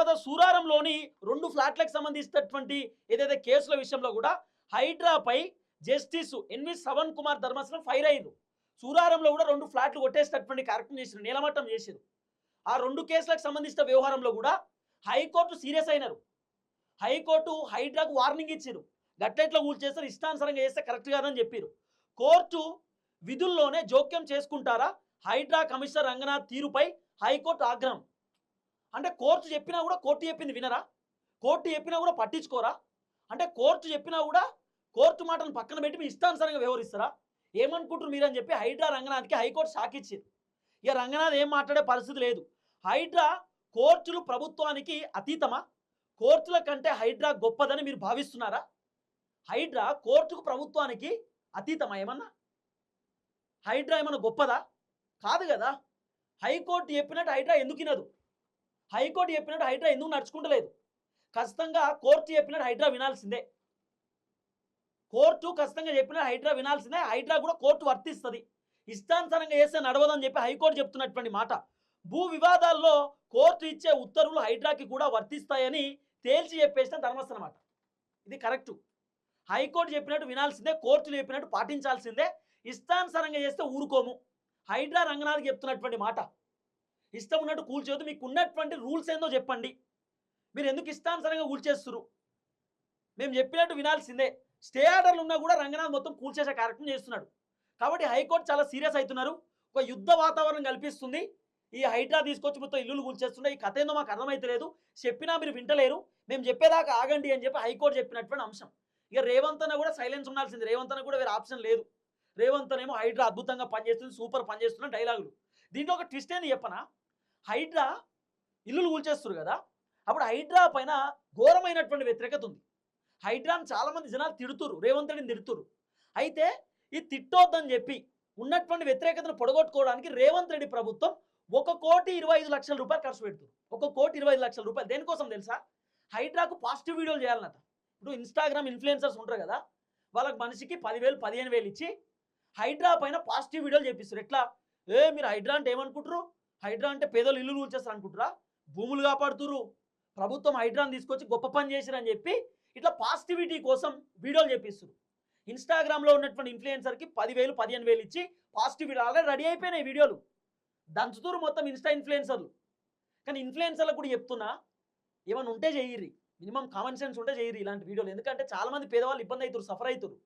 తర్వాత సూరారంలోని 2 ఫ్లాట్లకు సంబంధించినటువంటి ఏదైతే కేసుల విషయంలో కూడా హైడ్రాపై జస్టిస్ ఎన్వి శ్రవణ్ కుమార్ ధర్మాసనం ఫైర్ అయ్యారు. సూరారంలో కూడా 2 ఫ్లాట్లు కొట్టేసేటటువంటి కార్యక్రమం చేశారు, నీలమట్టం చేశారు. ఆ 2 కేసులకు సంబంధించిన వ్యవహారంలో కూడా హైకోర్టు సీరియస్ అయినారు. హైకోర్టు హైడ్రాకు వార్నింగ్ ఇచ్చారు, గట్టెట్లో కూల్చేస్తారు, ఇష్టానుసారంగా చేస్తే కరెక్ట్ కాదని చెప్పారు. కోర్టు విధుల్లోనే జోక్యం చేసుకుంటారా? హైడ్రా కమిషనర్ రంగనాథ్ తీరుపై హైకోర్టు ఆగ్రహం. అంటే కోర్టు చెప్పినా కూడా కోర్టు చెప్పింది వినరా? కోర్టు చెప్పినా కూడా పట్టించుకోరా? అంటే కోర్టు చెప్పినా కూడా కోర్టు మాటను పక్కన పెట్టి మీ ఇష్టానుసారంగా వ్యవహరిస్తారా? ఏమనుకుంటారు మీరని చెప్పి హైడ్రా రంగనాథ్కి హైకోర్టు షాక్ ఇచ్చింది. ఇక రంగనాథ్ ఏం మాట్లాడే పరిస్థితి లేదు. హైడ్రా కోర్టులు ప్రభుత్వానికి అతీతమా? కోర్టుల కంటే హైడ్రా గొప్పదని మీరు భావిస్తున్నారా? హైడ్రా కోర్టుకు ప్రభుత్వానికి అతీతమా? ఏమన్నా హైడ్రా ఏమన్నా గొప్పదా? కాదు కదా. హైకోర్టు చెప్పినట్టు హైడ్రా ఎందుకు వినదు? హైకోర్టు చెప్పినట్టు హైడ్రా ఎందుకు నడుచుకుంటలేదు? ఖచ్చితంగా కోర్టు చెప్పినట్టు హైడ్రా వినాల్సిందే. కోర్టు ఖచ్చితంగా చెప్పినట్టు హైడ్రా వినాల్సిందే. హైడ్రా కూడా కోర్టు వర్తిస్తుంది. ఇష్టానుసారంగా చేస్తే నడవదని చెప్పి హైకోర్టు చెప్తున్నటువంటి మాట. భూ వివాదాల్లో కోర్టు ఇచ్చే ఉత్తర్వులు హైడ్రాకి కూడా వర్తిస్తాయని తేల్చి చెప్పేసిన ధర్మాసనం అన్నమాట. ఇది కరెక్టు. హైకోర్టు చెప్పినట్టు వినాల్సిందే, కోర్టులు చెప్పినట్టు పాటించాల్సిందే. ఇష్టానుసారంగా చేస్తే ఊరుకోము. హైడ్రా రంగనాథ్కి చెప్తున్నటువంటి మాట. ఇష్టం ఉన్నట్టు కూల్చోదు, మీకు ఉన్నటువంటి రూల్స్ ఏందో చెప్పండి. మీరు ఎందుకు ఇష్టానుసారంగా కూల్చేస్తున్నారు? మేము చెప్పినట్టు వినాల్సిందే. స్టే ఆర్డర్లు ఉన్నా కూడా రంగనాథ్ మొత్తం కూల్చేసే కార్యక్రమం చేస్తున్నాడు. కాబట్టి హైకోర్టు చాలా సీరియస్ అవుతున్నారు. ఒక యుద్ధ వాతావరణం కల్పిస్తుంది. ఈ హైడ్రా తీసుకొచ్చి మొత్తం ఇల్లులు కూల్చేస్తుండే. ఈ కథ ఏందో మాకు అర్థమైతలేదు, చెప్పినా మీరు వింటలేరు, మేము చెప్పేదాకా ఆగండి అని చెప్పి హైకోర్టు చెప్పినటువంటి అంశం. ఇక రేవంత్ అన్న కూడా సైలెన్స్ ఉండాల్సింది. రేవంత్ అన్న కూడా వేరే ఆప్షన్ లేదు. రేవంత్ అనేమో హైడ్రా అద్భుతంగా పనిచేస్తుంది, సూపర్ పనిచేస్తున్న డైలాగులు. దీంట్లో ఒక ట్విస్ట్ ఏంది చెప్పనా? హైడ్రా ఇల్లులు కూల్చేస్తారు కదా, అప్పుడు హైడ్రా పైన ఘోరమైనటువంటి వ్యతిరేకత ఉంది. హైడ్రాని చాలామంది జనాలు తిడుతురు, రేవంత్ రెడ్డిని తిడుతురు. అయితే ఈ తిట్టొద్దని చెప్పి ఉన్నటువంటి వ్యతిరేకతను పొడగొట్టుకోవడానికి రేవంత్ రెడ్డి ప్రభుత్వం 1,25,00,000 రూపాయలు ఖర్చు పెడుతుంది. 1,25,00,000 రూపాయలు దేనికోసం తెలుసా? హైడ్రాకు పాజిటివ్ వీడియోలు చేయాలన్నట. ఇప్పుడు ఇన్స్టాగ్రామ్ ఇన్ఫ్లుయెన్సర్స్ ఉంటారు కదా, వాళ్ళకి మనిషికి 10,000 15,000 ఇచ్చి హైడ్రా పైన పాజిటివ్ వీడియోలు చేపిస్తారు. ఎట్లా? మీరు హైడ్రా అంటే ఏమనుకుంటారు? హైడ్రా అంటే పేదలు ఇల్లు కూల్చేస్తారు అనుకుంటారా? భూములు కాపాడుతురు, ప్రభుత్వం హైడ్రాని తీసుకొచ్చి గొప్ప పని చేశారని చెప్పి ఇట్లా పాజిటివిటీ కోసం వీడియోలు చేపిస్తారు. ఇన్స్టాగ్రామ్లో ఉన్నటువంటి ఇన్ఫ్లుయెన్సర్కి 10,000 15,000 ఇచ్చి పాజిటివ్ వీడియో ఆల్రెడీ రెడీ అయిపోయినాయి వీడియోలు, దంచుతూరు మొత్తం ఇన్స్టా ఇన్ఫ్లుయెన్సర్లు. కానీ ఇన్ఫ్లుయెన్సర్లకు కూడా చెప్తున్నా, ఏమైనా ఉంటే చెయ్యిర్రి, మినిమం కామన్ సెన్స్ ఉంటే చెయ్యిర్రి ఇలాంటి వీడియోలు. ఎందుకంటే చాలామంది పేదవాళ్ళు ఇబ్బంది అవుతారు, సఫర్ అవుతారు.